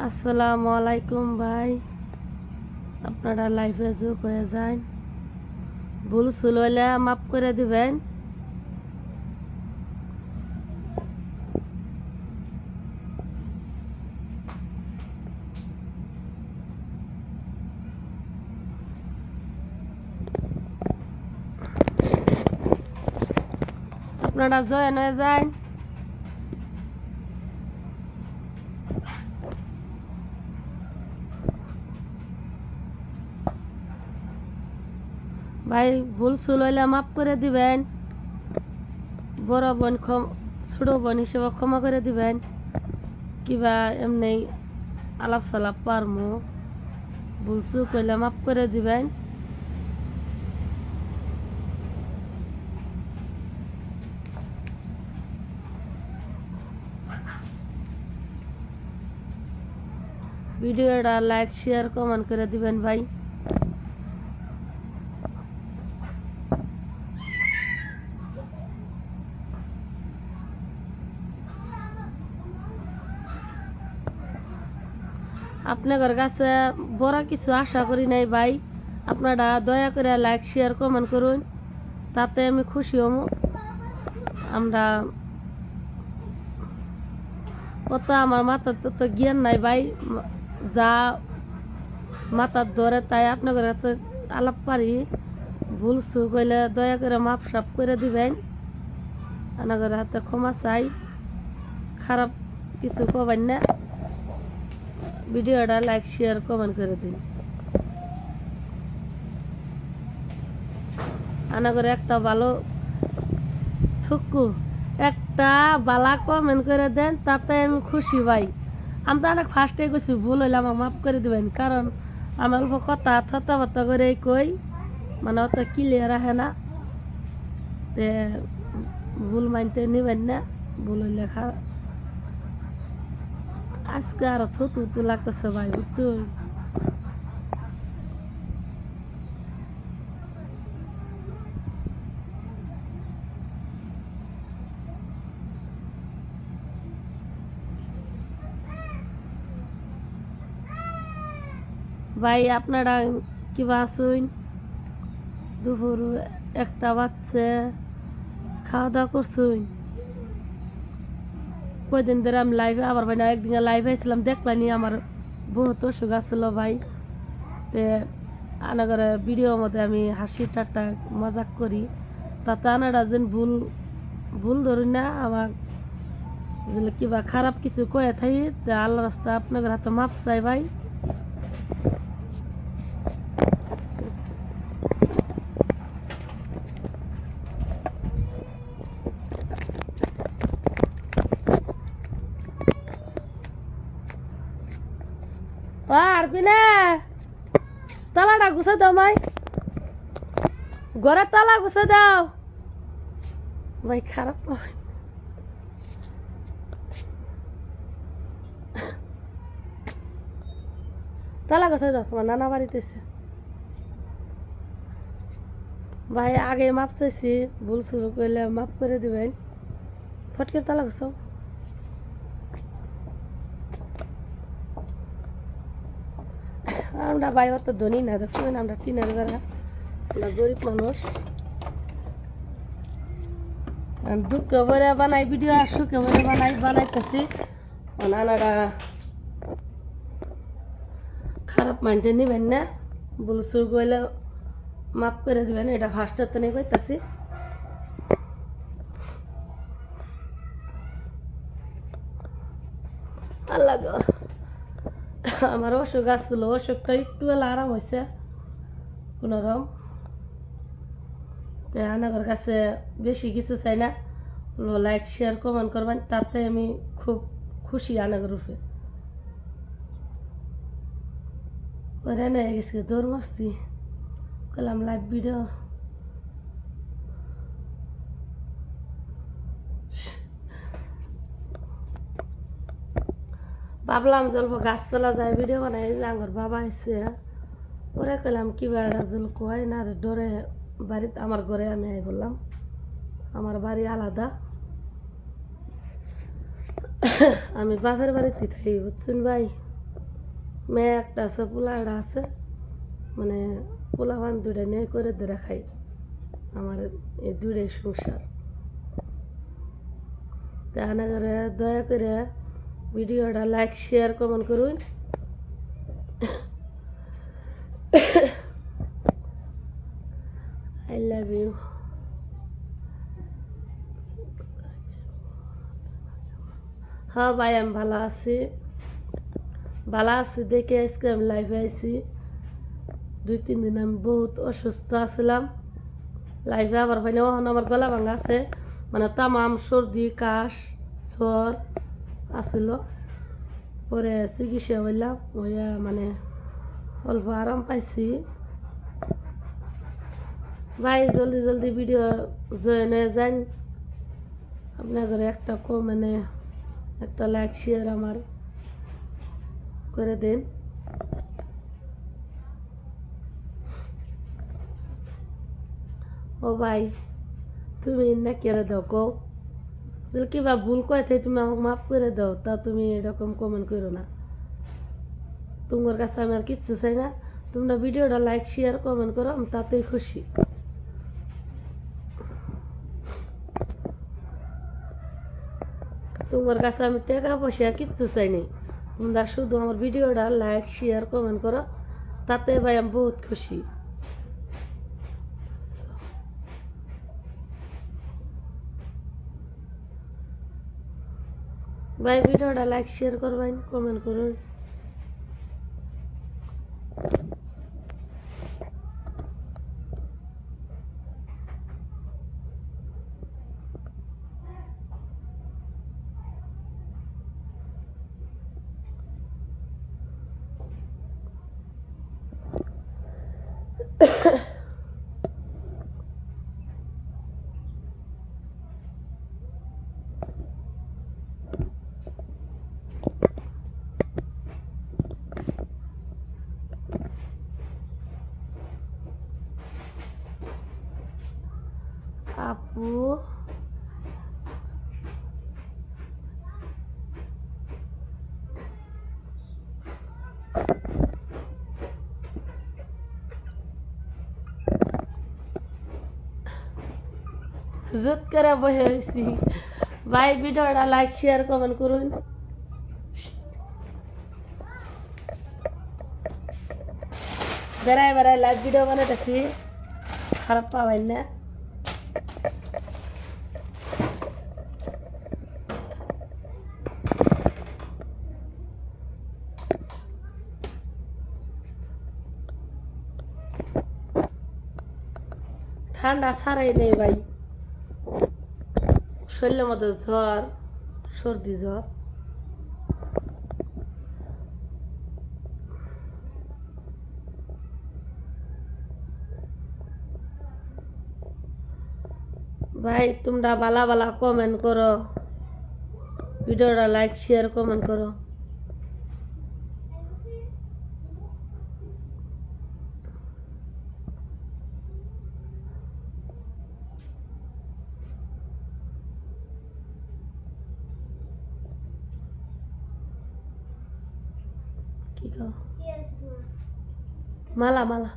আসসালামু আলাইকুম ভাই, আপনারা লাইফে যোগ হয়ে যান। ভুল চুল হইলে মাফ করে দিবেন। আপনারা জয়েন হয়ে যান। ভাই ভুল চুল হইলে মাফ করে দিবেন। বড় বোন ছোট বোন হিসেবে ক্ষমা করে দিবেন। কিবা এমনি আলাপ সালাপ পারমু, ভুল চুক হইলে মাফ করে দিবেন। ভিডিওটা লাইক শেয়ার কমেন্ট করে দিবেন ভাই। আপনাদের কাছে বড় কিছু আশা করি নাই ভাই, আপনারা দয়া করে লাইক শেয়ার কমেন্ট করুন, তাতে আমি খুশি হব। আমরা অত আমার মাথার তত জ্ঞান নাই ভাই, যা মাথার ধরে তাই আপনাদের কাছে আলাপ পারি। ভুল চুক হইলে দয়া করে মাপ সাপ করে দিবেন। আপনাদের হাতে ক্ষমা চাই, খারাপ কিছু কবেন না। ভিডিওটা লাইক শেয়ার কমেন্ট করে দিন। আনাগরে একটা ভালো থুকু একটা বালা কমেন্ট করে দেন, তাতে আমি খুশি ভাই। আমি তো অনেক ফার্স্টে গেছি, ভুল হইলে আমাকে মাফ করে দিবেন। কারণ আমার অল্প কথা থতা করে কই, মানে অত ক্লিয়ার আসে না। তে ভুল মাইনতে নিবেন না। ভুল হইলে আজকে আরো থতু লাগতেছে ভাই, বুঝছুন। ভাই আপনারা কিবা আছেন? দুপুর একটা বাজছে, খাওয়া দাওয়া করছুন? কয়দিন ধরে আমি লাইভে আবার ভাই না, একদিন লাইভে আসছিলাম, দেখলানি আমার বহুত অসুখ আসছিল ভাই। তে আনাগরে ভিডিওর মধ্যে আমি হাসি ঠাট্টা মজাক করি, তাতে আনারা যেন ভুল ভুল ধরুন না, আমার কিবা খারাপ কিছু কয়ে থাকি। আল্লাহ রাস্তা আপনাদের হাতে মাপ চাই ভাই। পারবি না, তালাটা গুছে দাও ভাই, ঘরের তালা গুছে দাও ভাই। খারাপ তালা গুছে দাও, তোমার নানা বাড়িতে ভাই। আগে মাপ চাইছি, ভুল শুরু করলে মাফ করে দিবেন। ফটকে তালা গুছাও। আমরা ভাই অত ধনী না, দেখবেন আমরা টিনের বেড়া, আমরা গরিব মানুষ। দুঃখ ভরে বানাই ভিডিও, আর সুখে ভরে বানাইতেছি। নানারা খারাপ মাইন্ডে নিবেন না, ভুল চুক হইলে মাফ করে দিবেন। এটা ফার্স্টের তো নিয়ে কইতাছি। আল্লাহ গো, আমার অসুখ আসছিল, অসুখটা একটু হলে আরাম হয়েছে কোনোরকম। আনাগর কাছে বেশি কিছু চাই না, লাইক শেয়ার কমেন্ট করবেন, তাতে আমি খুব খুশি। আনাগর রূপে ওরা নিয়ে গেছে দৌড় মারছি, করলাম লাইভ ভিডিও। ভাবলাম যে অল্প গাছতলা যায় ভিডিও বানাই, আঙ্গর বাবা এসে ওরে কইলাম কিবা একটা জল কয় না রে, ডরে বাড়িতে আমার ঘরে আমি আই বললাম, আমার বাড়ি আলাদা, আমি বাপের বাড়িতে থাকি, বুঝছেন ভাই। মেয়ে একটা আছে, পোলা একটা আছে, মানে পোলা পান দুইটা নিয়ে করে ধরে খাই। আমার এই দুইটাই সংসার। তাহলে করে দয়া করে ভিডিওটা লাইক শেয়ার কমেন্ট করুন। I love you. হ্যাঁ ভাই, আমি ভালো আছি। ভালো আছি দেখে আজকে আমি লাইভে আইছি। 2-3 দিন আমি বহুত অসুস্থ আছিলাম। লাইভে আবার ভাই ওখানে আমার গলা ভাঙা আছে, মানে তামাম সর্দি কাশ জ্বর আছিল। পরে চিকিৎসা হইলাম, হইয়া মানে অল্প আরাম পাইছি। ভাই জলদি জলদি ভিডিও জয়েন হয়ে যান। আপনার ঘরে একটা মানে একটা লাইক শেয়ার আমার করে দিন। ও ভাই, তুমি না কেড়ে দাও কও, কিবা ভুল কয়েছে তুমি আমাকে মাফ করে দাও। তা তুমি এরকম কমেন্ট করো না। তোমার কাছে আমি আর কিচ্ছু চাই না। তোমরা ভিডিওটা লাইক শেয়ার কমেন্ট করো, আমি তাতেই খুশি। তোমার কাছে আমি টাকা পয়সা কিচ্ছু চাই নি। তোমরা শুধু আমার ভিডিওটা লাইক শেয়ার কমেন্ট করো, তাতে ভাই আমি বহুত খুশি। ভাই ভিডিওটা লাইক শেয়ার করবেন, কমেন্ট করুন। আপু জুত করে বসে হয়েছি। ভাই ভিডিওটা লাইক শেয়ার কমেন্ট করুন। বেড়ায় বেড়ায় লাইভ ভিডিও বানাতেছি, খারাপ পাবেন না। ঠান্ডা ছাড়াই নেই ভাই, শরীরের মধ্যে জ্বর, সর্দি জ্বর। ভাই তোমরা বালা বালা কমেন্ট করো, ভিডিওটা লাইক শেয়ার কমেন্ট করো। কি খাও? মালা মালা।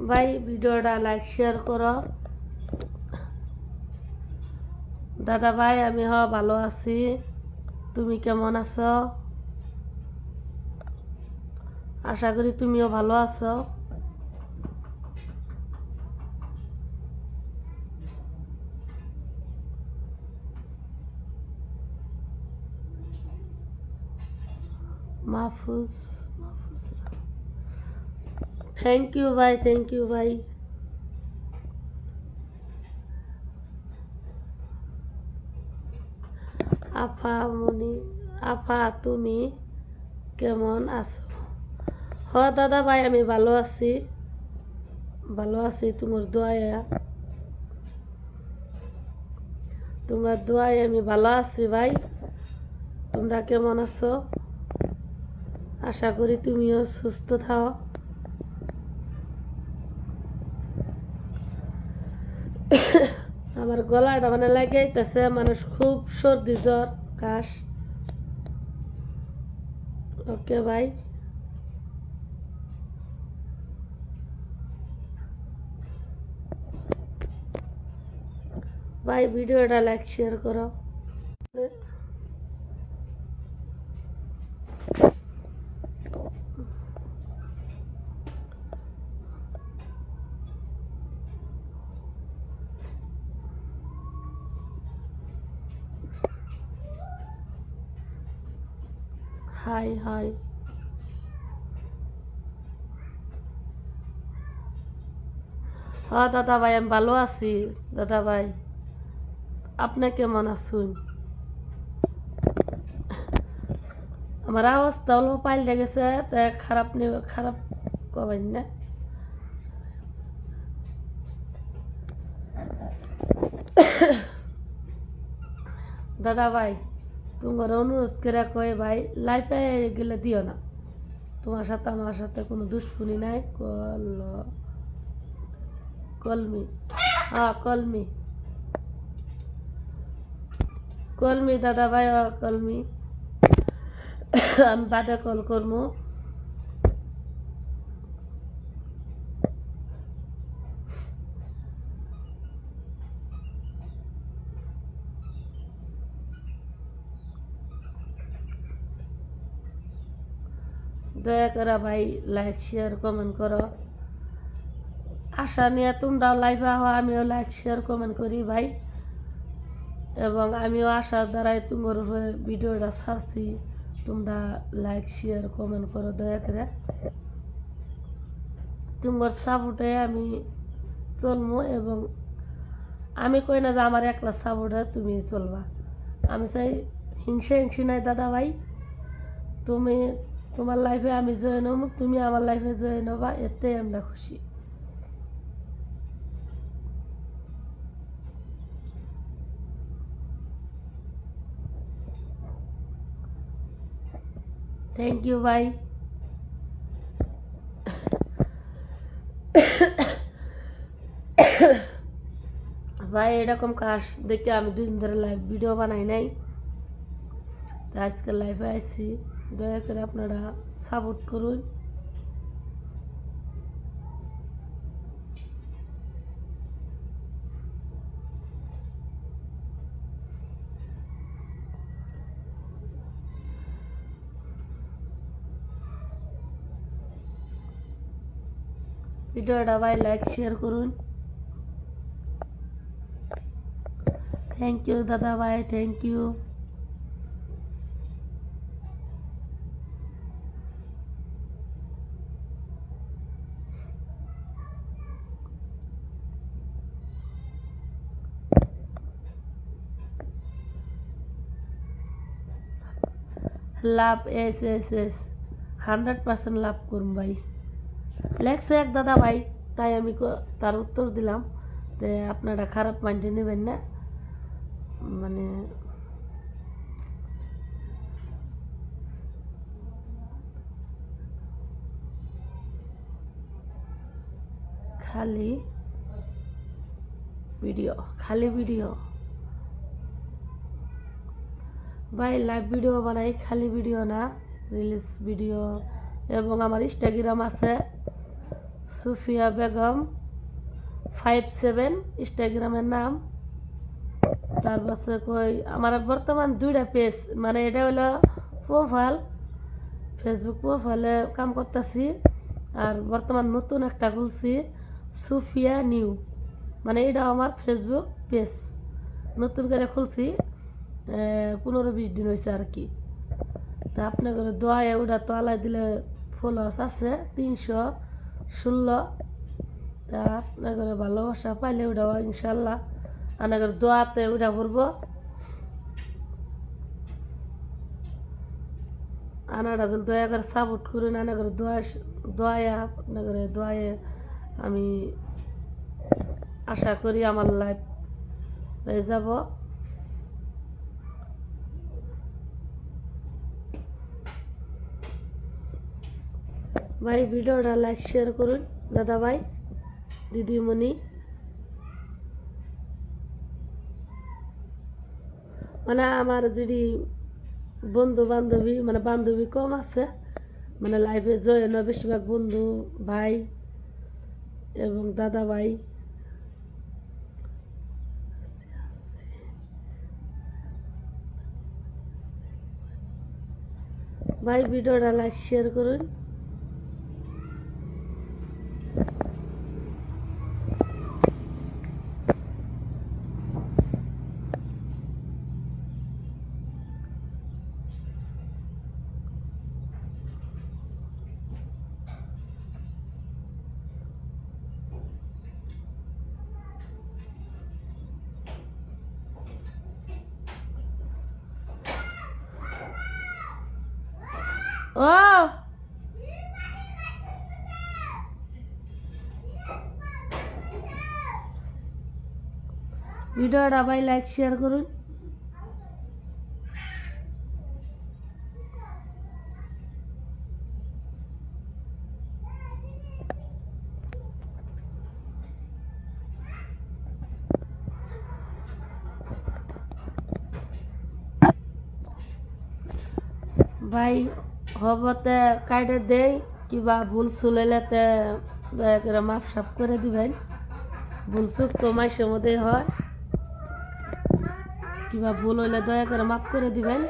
ভাই ভিডিওটা লাইক শেয়ার করো। দাদা ভাই আমি ভালো আছি, তুমি কেমন আছো? আশা করি তুমিও ভালো আছো। মাহফুজ, থ্যাংক ইউ ভাই, থ্যাংক ইউ ভাই। আফা মনি, আফা তুমি কেমন আছো? দাদা ভাই আমি ভালো আছি, ভালো আছি তোমার দয়া। তোমার দোয়ায় আমি ভালো আছি ভাই। তোমরা কেমন আছো? আশা করি তুমিও সুস্থ থাও। আমার গলাটা মানে লাগাইতেছে, মানুষ খুব সর্দি জ্বর কাশ। ওকে ভাই, ভাই ভিডিওটা লাইক শেয়ার করো। High high. হ্যাঁ দাদা ভাই, আমি ভালো আছি। দাদা ভাই, আপনি কেমন আছেন? আমার অবস্থা অল্প পাল্টে গেছে, তাই খারাপ নেবে, খারাপ কবেন না। দাদা ভাই, তোমার অনুরোধ করে কয় ভাই লাইফে গেলে দিও না। তোমার সাথে আমার সাথে কোনো দুশ্মনী নাই। কলমি, হ্যাঁ কলমি, কলমি দাদা ভাই, কলমি। আমি বাদে কল করবো। দয়া করে ভাই লাইক শেয়ার কমেন্ট করো। আশা নিয়ে তোমরাও লাইভে আহো, আমিও লাইক শেয়ার কমেন্ট করি ভাই। এবং আমিও আশার দ্বারাই তোমার ভিডিওটা ছাড়ছি। তোমরা লাইক শেয়ার কমেন্ট করো দয়া করে। তোমার সাপোর্টে আমি চলবো, এবং আমি কই না যে আমার একলা সাপোর্টে তুমি চলবা। আমি চাই হিংসা হিংসি নাই দাদা ভাই। তুমি তোমার লাইফে আমি জয়েন হবো, তুমি আমার লাইফে জয়েন হবা, এতে আমরা খুশি। থ্যাংক ইউ ভাই। ভাই এরকম কাজ দেখে আমি দুদিন ধরে লাইভ ভিডিও বানাই নাই, আজকে লাইভে আইছি। দয়া করে আপনারা সাপোর্ট করুন। ভিডিওটা ভাই লাইক শেয়ার করুন। থ্যাংক ইউ দাদা ভাই, thank you. Love S S S 100% love করুন ভাই। লেখছে এক দাদা ভাই, তাই আমি তার উত্তর দিলাম। যে আপনারা খারাপ মাইন্ডে নেবেন না, মানে খালি ভিডিও, খালি ভিডিও ভাই। লাইভ ভিডিও বানাই, খালি ভিডিও না, রিলিজ ভিডিও। এবং আমার ইনস্টাগ্রাম আছে সুফিয়া বেগম 57 ইনস্টাগ্রামের নাম। তারপর কই আমার বর্তমান 2টা পেজ, মানে এটা হলো প্রোফাইল, ফেসবুক প্রোফাইলে কাম করতেছি। আর বর্তমান নতুন একটা খুলছি সুফিয়া নিউ, মানে এটা আমার ফেসবুক পেজ নতুন করে খুলছি। 15-20 দিন হয়েছে আর কি। তা আপনাদের দোয়ায় ওটা তো আলাই দিলে ফলোয়ার্স আছে 316। তা আপনাদের ভালোবাসা পাইলে ওটা ইনশাল্লাহ আপনাদের দোয়াতে ওটা করবো। আনারা যদি দয়া করে সাপোর্ট করুন, আনাদের দোয়ায় আপনাদের দোয়ায় আমি আশা করি আমার লাইফ হয়ে যাব। ভাই ভিডিওটা লাইক শেয়ার করুন দাদা ভাই দিদিমণি মানে আমার যদি বন্ধু বান্ধবী মানে বান্ধবী কম আছে মানে লাইফে জয়েন হয় বেশিরভাগ বন্ধু ভাই এবং দাদা ভাই ভাই ভিডিওটা লাইক শেয়ার করুন ও ভিডিওটা ভাই লাইক শেয়ার করুন ভাই হবতে কাটে দেই কিবা ভুল চুলেলেতে দয়া করে মাপ সাপ করে দিবেন ভুল চুক তো মাসের মধ্যে হয় কিবা ভুল হইলে দয়া করে মাফ করে দিবেন